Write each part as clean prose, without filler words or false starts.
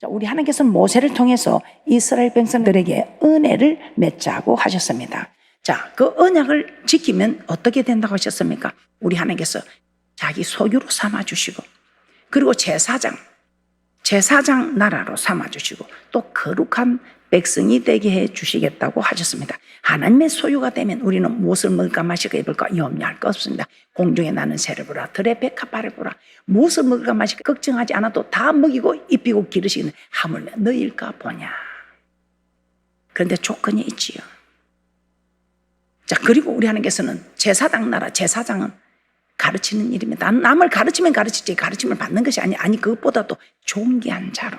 자, 우리 하나님께서는 모세를 통해서 이스라엘 백성들에게 은혜를 맺자고 하셨습니다. 자, 그 언약을 지키면 어떻게 된다고 하셨습니까? 우리 하나님께서 자기 소유로 삼아주시고, 그리고 제사장 나라로 삼아주시고, 또 거룩한 백성이 되게 해주시겠다고 하셨습니다. 하나님의 소유가 되면 우리는 무엇을 먹을까 마실까 입을까 염려할 것 없습니다. 공중에 나는 새를 보라, 들의 백합화를 보라. 무엇을 먹을까 마실까 걱정하지 않아도 다 먹이고 입히고 기르시는 하물며 너일까 보냐. 그런데 조건이 있지요. 자, 그리고 우리 하나님께서는 제사장 나라, 제사장은 가르치는 일입니다. 남을 가르치면 가르치지 가르침을 받는 것이 아니 그것보다도 존귀한 자로,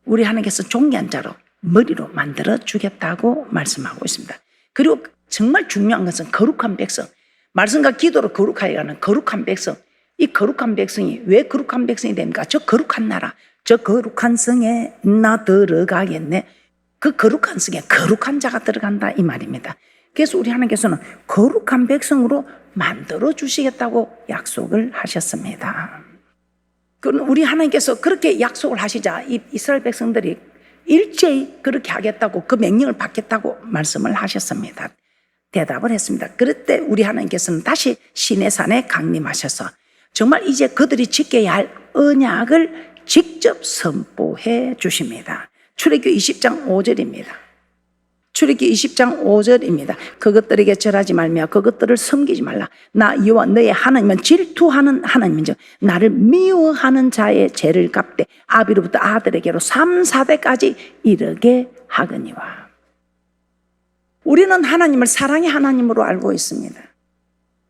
우리 하나님께서 존귀한 자로 머리로 만들어 주겠다고 말씀하고 있습니다. 그리고 정말 중요한 것은 거룩한 백성, 말씀과 기도로 거룩하게 하는 거룩한 백성. 이 거룩한 백성이 왜 거룩한 백성이 됩니까? 저 거룩한 나라, 저 거룩한 성에 나 들어가겠네. 그 거룩한 성에 거룩한 자가 들어간다 이 말입니다. 그래서 우리 하나님께서는 거룩한 백성으로 만들어 주시겠다고 약속을 하셨습니다. 그럼 우리 하나님께서 그렇게 약속을 하시자 이스라엘 백성들이 일제히 그렇게 하겠다고, 그 명령을 받겠다고 말씀을 하셨습니다. 대답을 했습니다. 그럴 때 우리 하나님께서는 다시 시내산에 강림하셔서 정말 이제 그들이 지켜야 할 언약을 직접 선포해 주십니다. 출애굽기 20장 5절입니다. 출애굽기 20장 5절입니다. 그것들에게 절하지 말며 그것들을 섬기지 말라. 나 여호와 너의 하나님은 질투하는 하나님인즉 나를 미워하는 자의 죄를 갚되 아비로부터 아들에게로 3, 4대까지 이르게 하거니와. 우리는 하나님을 사랑의 하나님으로 알고 있습니다.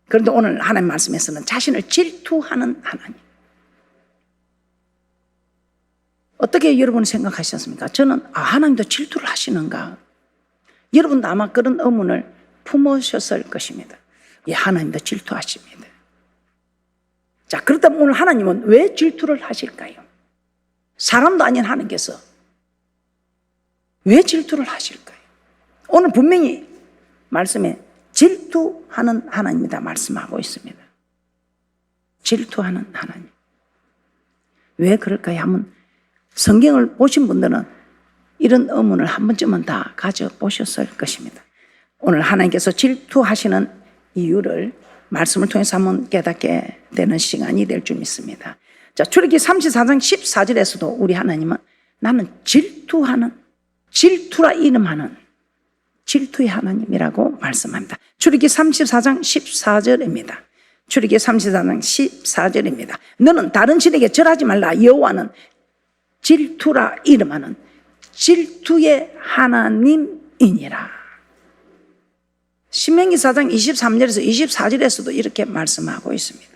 그런데 오늘 하나님 말씀에서는 자신을 질투하는 하나님. 어떻게 여러분 생각하셨습니까? 저는 하나님도 질투를 하시는가? 여러분도 아마 그런 의문을 품으셨을 것입니다. 예, 하나님도 질투하십니다. 자, 그렇다면 오늘 하나님은 왜 질투를 하실까요? 사람도 아닌 하나님께서 왜 질투를 하실까요? 오늘 분명히 말씀에 질투하는 하나님이다 말씀하고 있습니다. 질투하는 하나님. 왜 그럴까요? 한번 성경을 보신 분들은 이런 의문을 한 번쯤은 다 가져보셨을 것입니다. 오늘 하나님께서 질투하시는 이유를 말씀을 통해서 한번 깨닫게 되는 시간이 될 줄 믿습니다. 자, 출애굽기 34장 14절에서도 우리 하나님은 나는 질투라 이름하는 질투의 하나님이라고 말씀합니다. 출애굽기 34장 14절입니다. 출애굽기 34장 14절입니다. 너는 다른 신에게 절하지 말라. 여호와는 질투라 이름하는 질투의 하나님이니라. 신명기 4장 23절에서 24절에서도 이렇게 말씀하고 있습니다.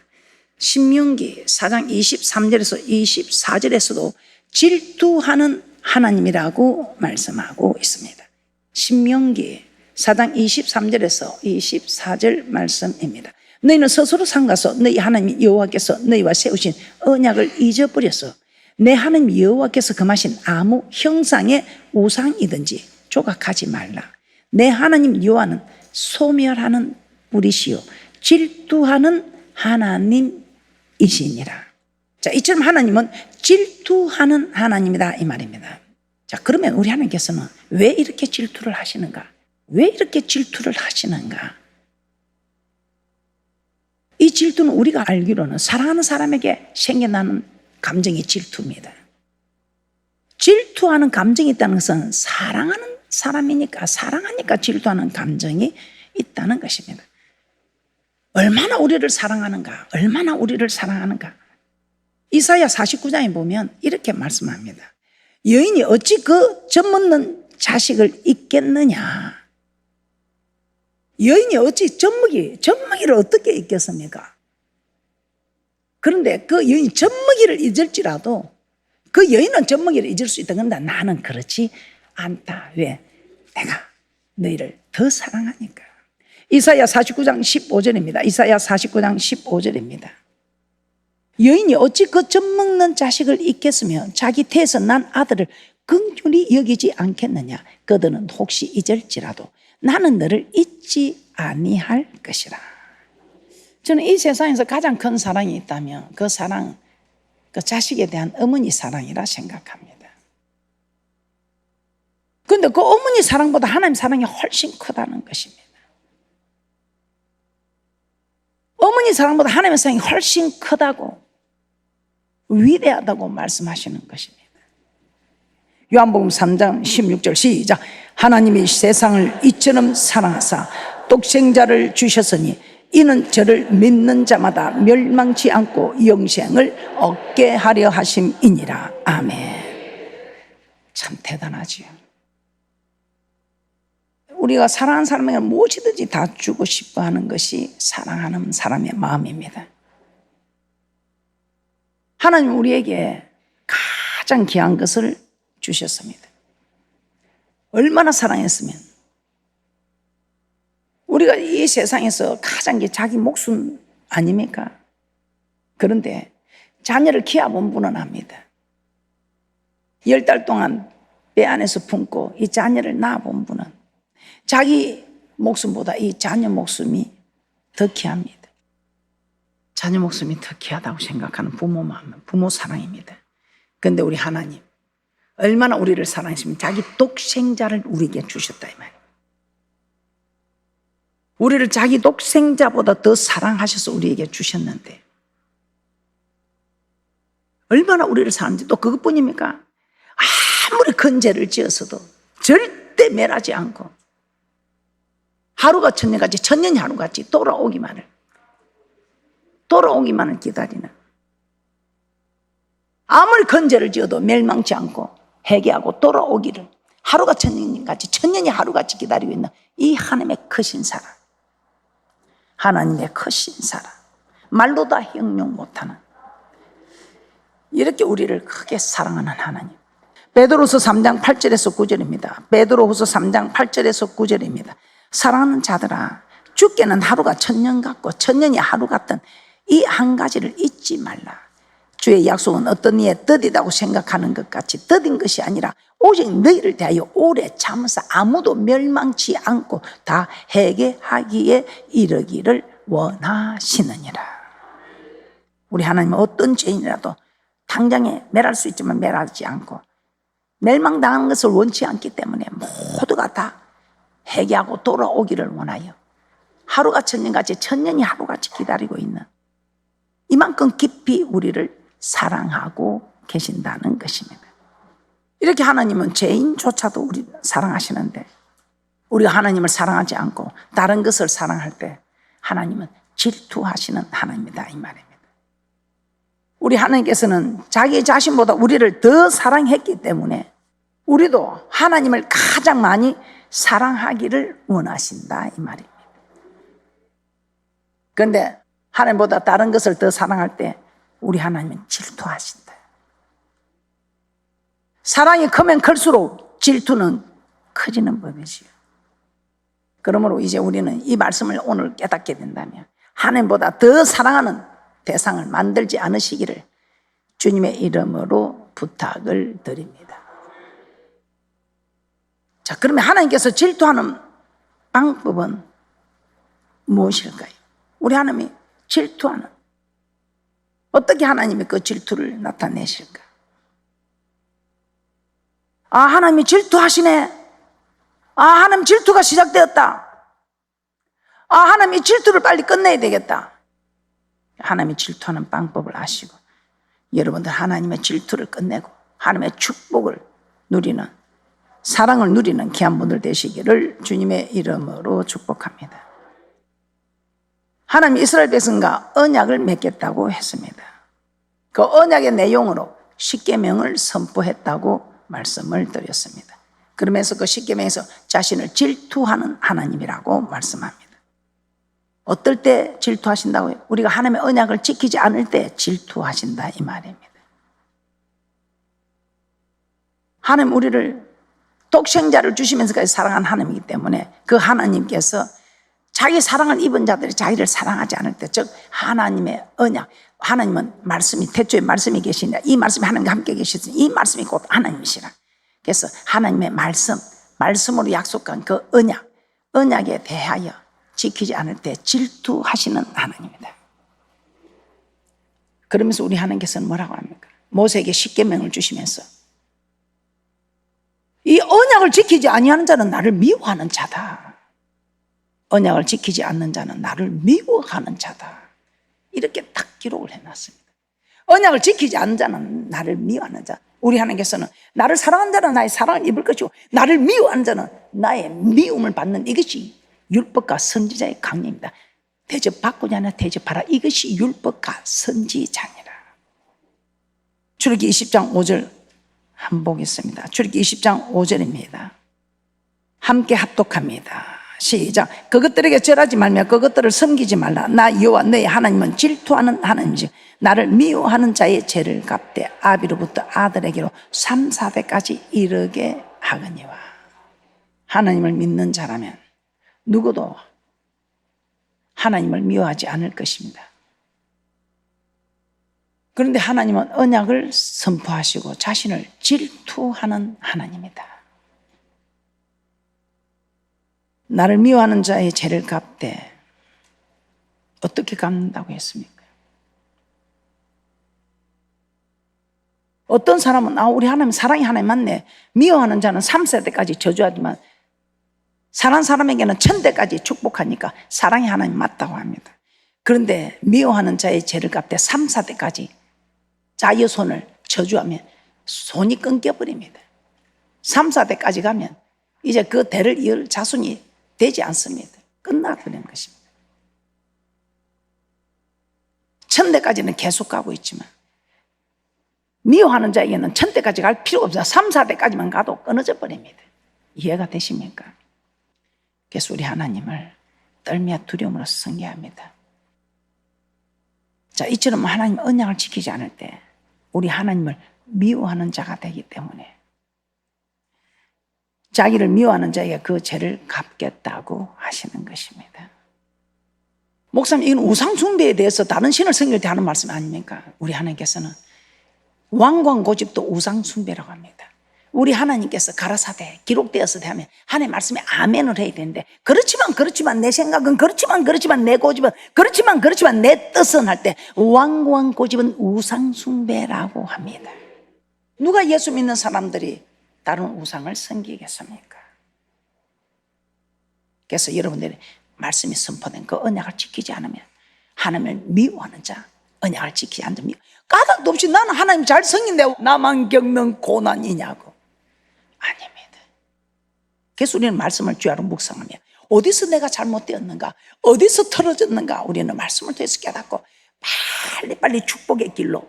신명기 4장 23절에서 24절에서도 질투하는 하나님이라고 말씀하고 있습니다. 신명기 4장 23절에서 24절 말씀입니다. 너희는 스스로 삼가서 너희 하나님 여호와께서 너희와 세우신 언약을 잊어버려서 내 하나님 여호와께서 금하신 아무 형상의 우상이든지 조각하지 말라. 내 하나님 여호와는 소멸하는 뿌리시요 질투하는 하나님이시니라. 자, 이처럼 하나님은 질투하는 하나님이다 이 말입니다. 자, 그러면 우리 하나님께서는 왜 이렇게 질투를 하시는가? 왜 이렇게 질투를 하시는가? 이 질투는 우리가 알기로는 사랑하는 사람에게 생겨나는 감정이 질투입니다. 질투하는 감정이 있다는 것은 사랑하는 사람이니까, 사랑하니까 질투하는 감정이 있다는 것입니다. 얼마나 우리를 사랑하는가? 얼마나 우리를 사랑하는가? 이사야 49장에 보면 이렇게 말씀합니다. 여인이 어찌 그 젖먹는 자식을 잊겠느냐? 여인이 어찌 젖먹이를 어떻게 잊겠습니까? 그런데 그 여인이 젖먹이를 잊을지라도 그 여인은 젖먹이를 잊을 수 있다. 그런데 나는 그렇지 않다. 왜? 내가 너희를 더 사랑하니까. 이사야 49장 15절입니다. 이사야 49장 15절입니다. 여인이 어찌 그 젖먹는 자식을 잊겠으며 자기 태에서 난 아들을 긍휼히 여기지 않겠느냐? 그들은 혹시 잊을지라도 나는 너를 잊지 아니할 것이라. 저는 이 세상에서 가장 큰 사랑이 있다면 그 사랑, 그 자식에 대한 어머니 사랑이라 생각합니다. 근데 그 어머니 사랑보다 하나님 사랑이 훨씬 크다는 것입니다. 어머니 사랑보다 하나님의 사랑이 훨씬 크다고, 위대하다고 말씀하시는 것입니다. 요한복음 3장 16절 시작. 하나님이 세상을 이처럼 사랑하사 독생자를 주셨으니 이는 저를 믿는 자마다 멸망치 않고 영생을 얻게 하려 하심이니라. 아멘. 참 대단하지요. 우리가 사랑하는 사람에게 무엇이든지 다 주고 싶어 하는 것이 사랑하는 사람의 마음입니다. 하나님 우리에게 가장 귀한 것을 주셨습니다. 얼마나 사랑했으면, 우리가 이 세상에서 가장 게 자기 목숨 아닙니까? 그런데 자녀를 키워본 분은 압니다. 10달 동안 배 안에서 품고 이 자녀를 낳아본 분은 자기 목숨보다 이 자녀 목숨이 더 귀합니다. 자녀 목숨이 더 귀하다고 생각하는 부모 마음은 부모 사랑입니다. 그런데 우리 하나님 얼마나 우리를 사랑하시면 자기 독생자를 우리에게 주셨다 이 말이에요. 우리를 자기 독생자보다 더 사랑하셔서 우리에게 주셨는데 얼마나 우리를 사랑하는지. 또 그것뿐입니까? 아무리 큰 죄를 지었어도 절대 멸하지 않고 하루가 천년같이, 천년이 하루같이 돌아오기만을 기다리는, 아무리 큰 죄를 지어도 멸망치 않고 회개하고 돌아오기를 하루가 천년같이, 천년이 하루같이 기다리고 있는 이 하나님의 크신 사랑, 하나님의 크신 사랑, 말로 다 형용 못하는, 이렇게 우리를 크게 사랑하는 하나님. 베드로후서 3장 8절에서 9절입니다. 베드로후서 3장 8절에서 9절입니다. 사랑하는 자들아, 죽게는 하루가 천년 같고 천년이 하루 같던 이 한 가지를 잊지 말라. 주의 약속은 어떤 이에 더디다고 생각하는 것 같이 더딘 것이 아니라 오직 너희를 대하여 오래 참으사 아무도 멸망치 않고 다 회개하기에 이르기를 원하시느니라. 우리 하나님은 어떤 죄인이라도 당장에 멸할 수 있지만 멸하지 않고 멸망당하는 것을 원치 않기 때문에 모두가 다 회개하고 돌아오기를 원하여 하루가 천년같이, 천년이 하루같이 기다리고 있는, 이만큼 깊이 우리를 사랑하고 계신다는 것입니다. 이렇게 하나님은 죄인조차도 우리를 사랑하시는데 우리가 하나님을 사랑하지 않고 다른 것을 사랑할 때 하나님은 질투하시는 하나님이다 이 말입니다. 우리 하나님께서는 자기 자신보다 우리를 더 사랑했기 때문에 우리도 하나님을 가장 많이 사랑하기를 원하신다 이 말입니다. 그런데 하나님보다 다른 것을 더 사랑할 때 우리 하나님은 질투하신다. 사랑이 크면 클수록 질투는 커지는 법이지요. 그러므로 이제 우리는 이 말씀을 오늘 깨닫게 된다면 하나님보다 더 사랑하는 대상을 만들지 않으시기를 주님의 이름으로 부탁을 드립니다. 자, 그러면 하나님께서 질투하는 방법은 무엇일까요? 우리 하나님이 질투하는, 어떻게 하나님이 그 질투를 나타내실까? 아, 하나님이 질투하시네. 아, 하나님 질투가 시작되었다. 아, 하나님이 질투를 빨리 끝내야 되겠다. 하나님이 질투하는 방법을 아시고 여러분들 하나님의 질투를 끝내고 하나님의 축복을 누리는, 사랑을 누리는 귀한 분들 되시기를 주님의 이름으로 축복합니다. 하나님이 이스라엘 백성과 언약을 맺겠다고 했습니다. 그 언약의 내용으로 십계명을 선포했다고 말씀을 드렸습니다. 그러면서 그 십계명에서 자신을 질투하는 하나님이라고 말씀합니다. 어떨 때 질투하신다고요? 우리가 하나님의 언약을 지키지 않을 때 질투하신다 이 말입니다. 하나님 우리를 독생자를 주시면서까지 사랑한 하나님이기 때문에 그 하나님께서 자기 사랑을 입은 자들이 자기를 사랑하지 않을 때, 즉 하나님의 언약, 하나님은 말씀이, 태초에 말씀이 계시니라, 이 말씀이 하나님과 함께 계시더니 이 말씀이 곧 하나님이시라. 그래서 하나님의 말씀으로 약속한 그 언약에 대하여 지키지 않을 때 질투하시는 하나님입니다. 그러면서 우리 하나님께서는 뭐라고 합니까? 모세에게 십계명을 주시면서 이 언약을 지키지 아니하는 자는 나를 미워하는 자다. 언약을 지키지 않는 자는 나를 미워하는 자다. 이렇게 딱 기록을 해놨습니다. 언약을 지키지 않는 자는 나를 미워하는 자. 우리 하나님께서는 나를 사랑하는 자는 나의 사랑을 입을 것이고 나를 미워하는 자는 나의 미움을 받는, 이것이 율법과 선지자의 강령입니다. 대접받고자 하나 대접하라. 이것이 율법과 선지자니라. 출애굽기 20장 5절 한번 보겠습니다. 출애굽기 20장 5절입니다. 함께 합독합니다. 시작. 그것들에게 절하지 말며 그것들을 섬기지 말라. 나 여호와 너희 하나님은 질투하는 하나님이지 나를 미워하는 자의 죄를 갚되 아비로부터 아들에게로 3, 4대까지 이르게 하거니와. 하나님을 믿는 자라면 누구도 하나님을 미워하지 않을 것입니다. 그런데 하나님은 언약을 선포하시고 자신을 질투하는 하나님이다. 나를 미워하는 자의 죄를 갚되 어떻게 갚는다고 했습니까? 어떤 사람은 우리 하나님 사랑의 하나님 맞네. 미워하는 자는 3세대까지 저주하지만 사랑하는 사람에게는 1000대까지 축복하니까 사랑의 하나님 맞다고 합니다. 그런데 미워하는 자의 죄를 갚되 3, 4대까지 자의 손을 저주하면 손이 끊겨버립니다. 3, 4대까지 가면 이제 그 대를 이을 자손이 되지 않습니다. 끝나버리는 것입니다. 1000대까지는 계속 가고 있지만 미워하는 자에게는 1000대까지 갈 필요가 없어요. 3, 4대까지만 가도 끊어져 버립니다. 이해가 되십니까? 그래서 우리 하나님을 떨며 두려움으로 섬겨야 합니다. 자, 이처럼 하나님 언약을 지키지 않을 때 우리 하나님을 미워하는 자가 되기 때문에 자기를 미워하는 자에게 그 죄를 갚겠다고 하시는 것입니다. 목사님, 이건 우상숭배에 대해서 다른 신을 섬길 때 하는 말씀 아닙니까? 우리 하나님께서는 왕관고집도 우상숭배라고 합니다. 우리 하나님께서 가라사대 기록되었을 때 하면 하나님 말씀에 아멘을 해야 되는데 그렇지만 내 생각은 그렇지만 내 고집은 그렇지만 내 뜻은 할 때 왕관고집은 우상숭배라고 합니다. 누가 예수 믿는 사람들이 다른 우상을 섬기겠습니까? 그래서 여러분들이 말씀이 선포된 그 언약을 지키지 않으면 하나님을 미워하는 자, 언약을 지키지 않는 미워. 까닭도 없이 나는 하나님 잘 섬긴데 나만 겪는 고난이냐고. 아닙니다. 그래서 우리는 말씀을 주야로 묵상하며 어디서 내가 잘못되었는가, 어디서 틀어졌는가 우리는 말씀을 통해서 깨닫고 빨리빨리 축복의 길로,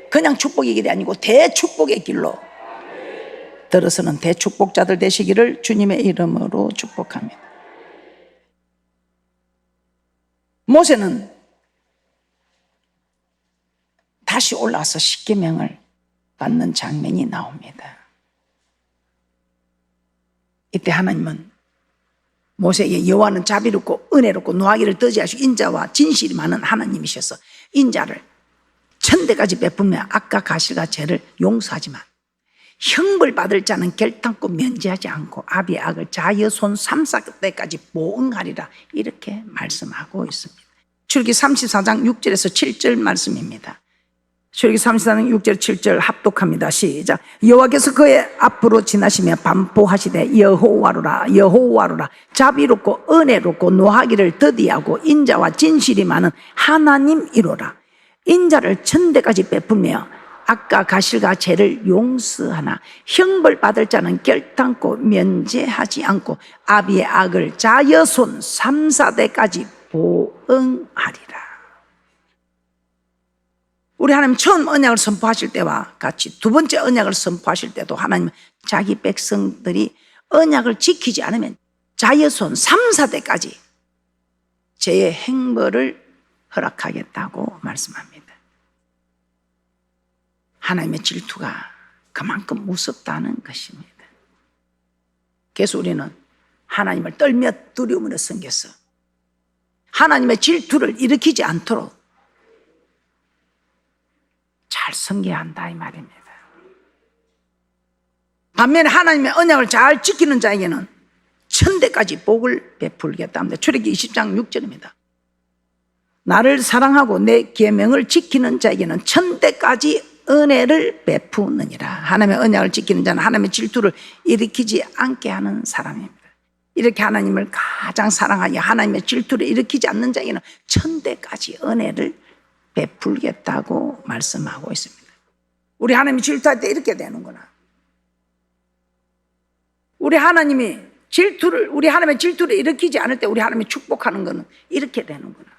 그냥 축복의 길이 아니고 대축복의 길로 들어서는 대축복자들 되시기를 주님의 이름으로 축복합니다. 모세는 다시 올라와서 십계명을 받는 장면이 나옵니다. 이때 하나님은 모세에게 여호와는 자비롭고 은혜롭고 노하기를 더디하시고 인자와 진실이 많은 하나님이셔서 인자를 1000대까지 베풀며 악과 가실과 죄를 용서하지만 형벌 받을 자는 결단코 면제하지 않고 아비의 악을 자의 손 3, 4대까지 보응하리라, 이렇게 말씀하고 있습니다. 출애굽기 34장 6절에서 7절 말씀입니다. 출애굽기 34장 6절 7절 합독합니다. 시작. 여호와께서 그의 앞으로 지나시며 반포하시되 여호와로라 자비롭고 은혜롭고 노하기를 더디하고 인자와 진실이 많은 하나님이로라. 인자를 1000대까지 베풀며 악과 가실과 죄를 용서하나 형벌 받을 자는 결단코 면제하지 않고 아비의 악을 자여손 3, 4대까지 보응하리라. 우리 하나님 처음 언약을 선포하실 때와 같이 두 번째 언약을 선포하실 때도 하나님은 자기 백성들이 언약을 지키지 않으면 자여손 3, 4대까지 죄의 행벌을 허락하겠다고 말씀합니다. 하나님의 질투가 그만큼 무섭다는 것입니다. 그래서 우리는 하나님을 떨며 두려움으로 섬겨서 하나님의 질투를 일으키지 않도록 잘 섬겨야 한다 이 말입니다. 반면에 하나님의 언약을 잘 지키는 자에게는 1000대까지 복을 베풀겠다 합니다. 출애굽기 20장 6절입니다. 나를 사랑하고 내 계명을 지키는 자에게는 1000대까지 은혜를 베푸느니라. 하나님의 언약을 지키는 자는 하나님의 질투를 일으키지 않게 하는 사람입니다. 이렇게 하나님을 가장 사랑하여 하나님의 질투를 일으키지 않는 자에게는 천대까지 은혜를 베풀겠다고 말씀하고 있습니다. 우리 하나님이 질투할 때 이렇게 되는구나. 우리 하나님의 질투를 일으키지 않을 때 우리 하나님이 축복하는 것은 이렇게 되는구나.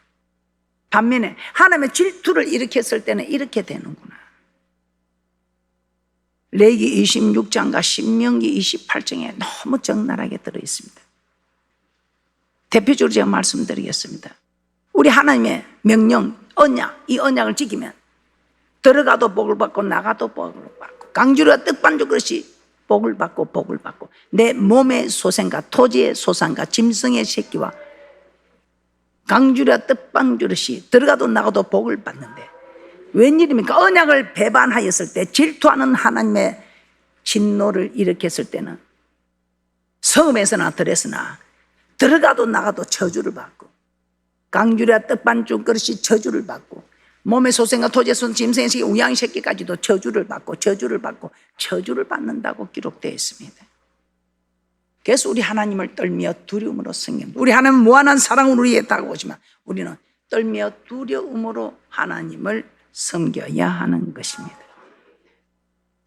반면에 하나님의 질투를 일으켰을 때는 이렇게 되는구나. 레위기 26장과 신명기 28장에 너무 적나라하게 들어있습니다. 대표적으로 제가 말씀드리겠습니다. 우리 하나님의 명령, 언약, 이 언약을 지키면 들어가도 복을 받고 나가도 복을 받고 강주리와 떡반죽 그릇이 복을 받고 내 몸의 소생과 토지의 소산과 짐승의 새끼와 강주리와 떡반죽이 들어가도 나가도 복을 받는데 웬일입니까? 언약을 배반하였을 때 질투하는 하나님의 진노를 일으켰을 때는 성읍에서나 들에서나 들어가도 나가도 저주를 받고 강주리와 떡반죽 그릇이 저주를 받고 몸의 소생과 토지의 소생, 짐승의 새끼, 우양 새끼까지도 저주를 받는다고 기록되어 있습니다. 그래서 우리 하나님을 떨며 두려움으로 섬깁니다. 우리 하나님은 무한한 사랑으로 우리에게 다가오지만 우리는 떨며 두려움으로 하나님을 섬겨야 하는 것입니다.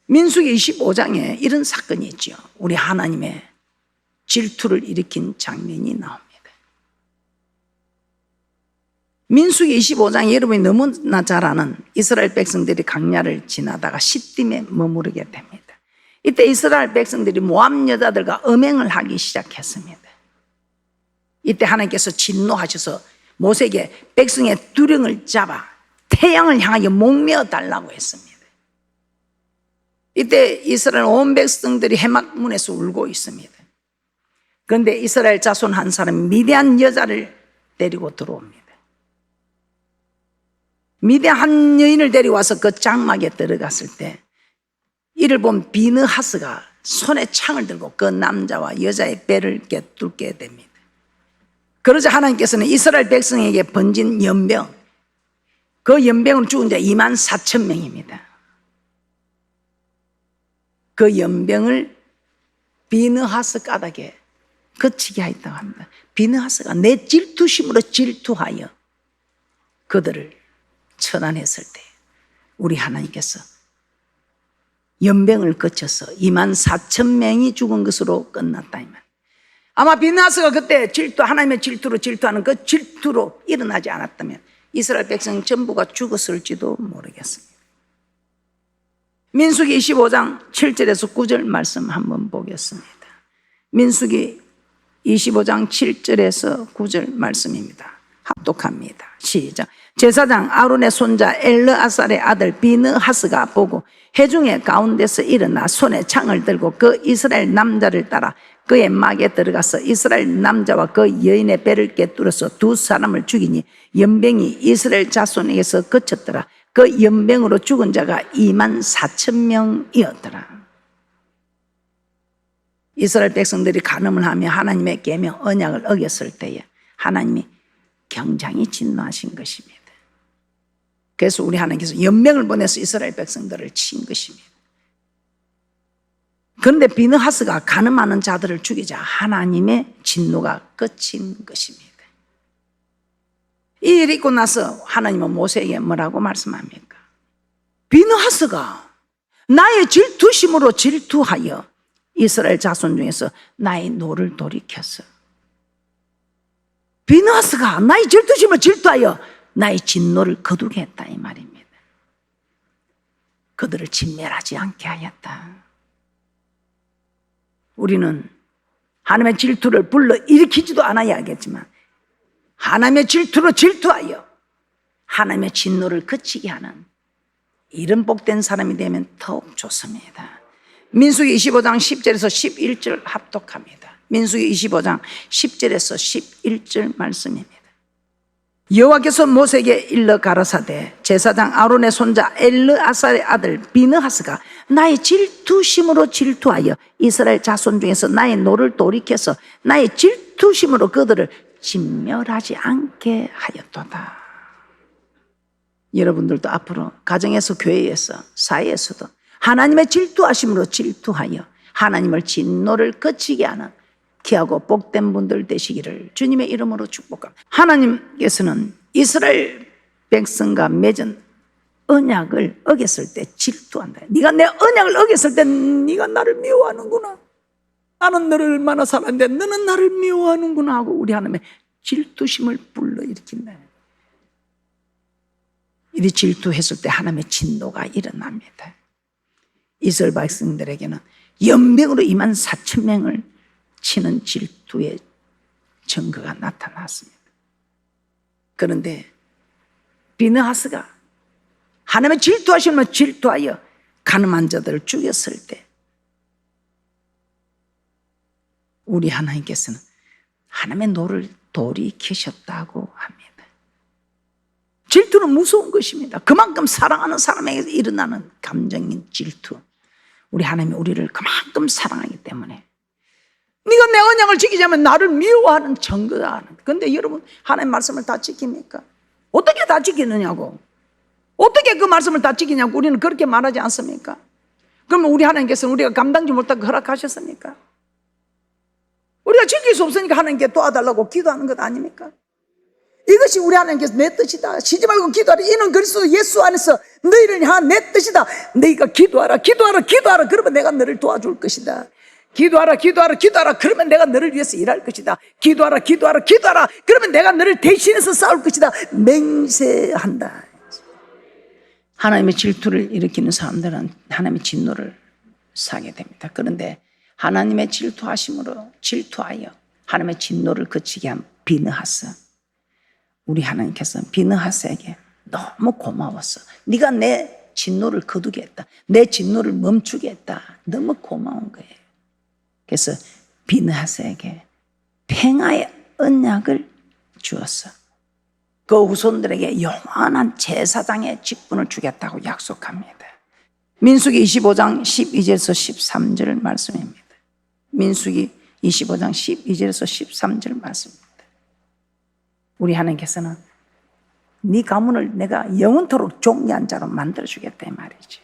민수기 25장에 이런 사건이 있죠. 우리 하나님의 질투를 일으킨 장면이 나옵니다. 민수기 25장 여러분이 너무나 잘 아는 이스라엘 백성들이 강야를 지나다가 시딤에 머무르게 됩니다. 이때 이스라엘 백성들이 모압 여자들과 음행을 하기 시작했습니다. 이때 하나님께서 진노하셔서 모세에게 백성의 두령을 잡아 태양을 향하여 목매어 달라고 했습니다. 이때 이스라엘 온 백성들이 해막문에서 울고 있습니다. 그런데 이스라엘 자손 한 사람이 미디안 여자를 데리고 들어옵니다. 미디안 한 여인을 데려와서 그 장막에 들어갔을 때 이를 본 비느하스가 손에 창을 들고 그 남자와 여자의 배를 꿰뚫게 됩니다. 그러자 하나님께서는 이스라엘 백성에게 번진 연병, 그 연병으로 죽은 자 24,000명입니다. 그 연병을 비느하스 까닭에 그치게 하였다고 합니다. 비느하스가 내 질투심으로 질투하여 그들을 처단했을 때 우리 하나님께서 연병을 거쳐서 24,000명이 죽은 것으로 끝났다 이 말. 아마 비느하스가 그때 하나님의 질투로 질투하는 그 질투로 일어나지 않았다면 이스라엘 백성 전부가 죽었을지도 모르겠습니다. 민수기 25장 7절에서 9절 말씀 한번 보겠습니다. 민수기 25장 7절에서 9절 말씀입니다. 합독합니다. 시작. 제사장 아론의 손자 엘르아살의 아들 비느하스가 보고 회중의 가운데서 일어나 손에 창을 들고 그 이스라엘 남자를 따라 그의 막에 들어가서 이스라엘 남자와 그 여인의 배를 꿰뚫어서 두 사람을 죽이니 연병이 이스라엘 자손에게서 그쳤더라. 그 연병으로 죽은 자가 24,000명이었더라. 이스라엘 백성들이 간음을 하며 하나님의 계명 언약을 어겼을 때에 하나님이 굉장히 진노하신 것입니다. 그래서 우리 하나님께서 연병을 보내서 이스라엘 백성들을 친 것입니다. 그런데 비느하스가 간음하는 자들을 죽이자 하나님의 진노가 그친 것입니다. 이 일이 있고 나서 하나님은 모세에게 뭐라고 말씀합니까? 비느하스가 나의 질투심으로 질투하여 이스라엘 자손 중에서 나의 노를 돌이켰어. 비느하스가 나의 질투심을 질투하여 나의 진노를 거두게 했다 이 말입니다. 그들을 진멸하지 않게 하였다. 우리는 하나님의 질투를 불러 일으키지도 않아야겠지만 하나님의 질투로 질투하여 하나님의 진노를 그치게 하는 이런 복된 사람이 되면 더욱 좋습니다. 민수기 25장 10절에서 11절 합독합니다. 민수기 25장 10절에서 11절 말씀입니다. 여호와께서 모세에게 일러 가라사대 제사장 아론의 손자 엘르아살의 아들 비느하스가 나의 질투심으로 질투하여 이스라엘 자손 중에서 나의 노를 돌이켜서 나의 질투심으로 그들을 진멸하지 않게 하였도다. 여러분들도 앞으로 가정에서, 교회에서, 사회에서도 하나님의 질투하심으로 질투하여 하나님을 진노를 거치게 하는 귀하고 복된 분들 되시기를 주님의 이름으로 축복합니다. 하나님께서는 이스라엘 백성과 맺은 언약을 어겼을 때 질투한다. 네가 내 언약을 어겼을 때 네가 나를 미워하는구나. 나는 너를 얼마나 사랑하는데 너는 나를 미워하는구나 하고 우리 하나님의 질투심을 불러일으킨다. 이 질투했을 때 하나님의 진노가 일어납니다. 이스라엘 백성들에게는 연병으로 24,000명을 치는 질투의 증거가 나타났습니다. 그런데 비느하스가 하나님의 질투하시면 질투하여 가늠한 자들을 죽였을 때 우리 하나님께서는 하나님의 노를 돌이키셨다고 합니다. 질투는 무서운 것입니다. 그만큼 사랑하는 사람에게 일어나는 감정인 질투. 우리 하나님이 우리를 그만큼 사랑하기 때문에 네가 내 언약을 지키지 않으면 나를 미워하는 증거다. 그런데 여러분 하나님 말씀을 다 지킵니까? 어떻게 다 지키느냐고. 어떻게 그 말씀을 다 지키냐고 우리는 그렇게 말하지 않습니까? 그러면 우리 하나님께서는 우리가 감당지 못하고 허락하셨습니까? 우리가 지킬 수 없으니까 하나님께 도와달라고 기도하는 것 아닙니까? 이것이 우리 하나님께서 내 뜻이다. 쉬지 말고 기도하라. 이는 그리스도 예수 안에서 너희를 향한 내 뜻이다. 너희가 기도하라. 그러면 내가 너를 도와줄 것이다. 기도하라. 그러면 내가 너를 위해서 일할 것이다. 기도하라. 그러면 내가 너를 대신해서 싸울 것이다. 맹세한다. 하나님의 질투를 일으키는 사람들은 하나님의 진노를 사게 됩니다. 그런데 하나님의 질투하심으로 질투하여 하나님의 진노를 그치게 한 비느하스, 우리 하나님께서는 비느하스에게 너무 고마웠어. 네가 내 진노를 거두게 했다. 내 진노를 멈추게 했다. 너무 고마운 거예요. 그래서 비느하스에게 평화의 언약을 주었어. 그 후손들에게 영원한 제사장의 직분을 주겠다고 약속합니다. 민수기 25장 12절에서 13절 말씀입니다. 민수기 25장 12절에서 13절 말씀입니다. 우리 하나님께서는 네 가문을 내가 영원토록 존귀한 자로 만들어주겠다 이 말이지.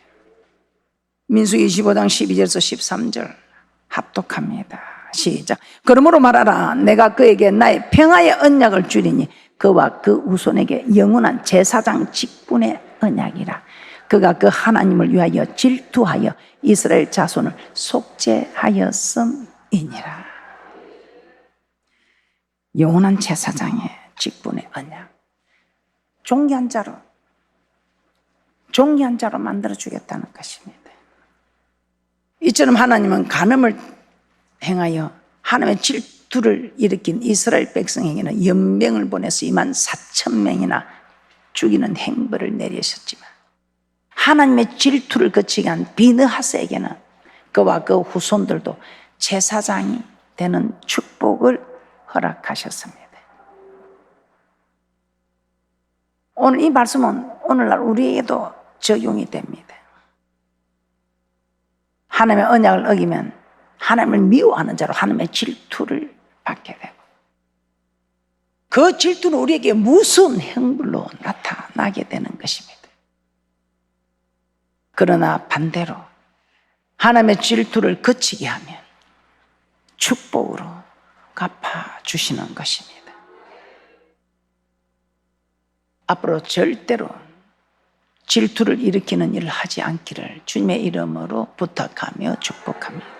민수기 25장 12절에서 13절 합독합니다. 시작. 그러므로 말하라. 내가 그에게 나의 평화의 언약을 주리니 그와 그 후손에게 영원한 제사장 직분의 언약이라. 그가 그 하나님을 위하여 질투하여 이스라엘 자손을 속죄하였음이니라. 영원한 제사장의 직분의 언약. 존귀한 자로 만들어주겠다는 것입니다. 이처럼 하나님은 간음을 행하여 하나님의 질투를 일으킨 이스라엘 백성에게는 연병을 보내서 24,000명이나 죽이는 행벌을 내리셨지만 하나님의 질투를 거치게 한 비느하스에게는 그와 그 후손들도 제사장이 되는 축복을 허락하셨습니다. 오늘 이 말씀은 오늘날 우리에게도 적용이 됩니다. 하나님의 언약을 어기면 하나님을 미워하는 자로 하나님의 질투를 받게 되고 그 질투는 우리에게 무서운 형벌로 나타나게 되는 것입니다. 그러나 반대로 하나님의 질투를 거치게 하면 축복으로 갚아주시는 것입니다. 앞으로 절대로 질투를 일으키는 일을 하지 않기를 주님의 이름으로 부탁하며 축복합니다.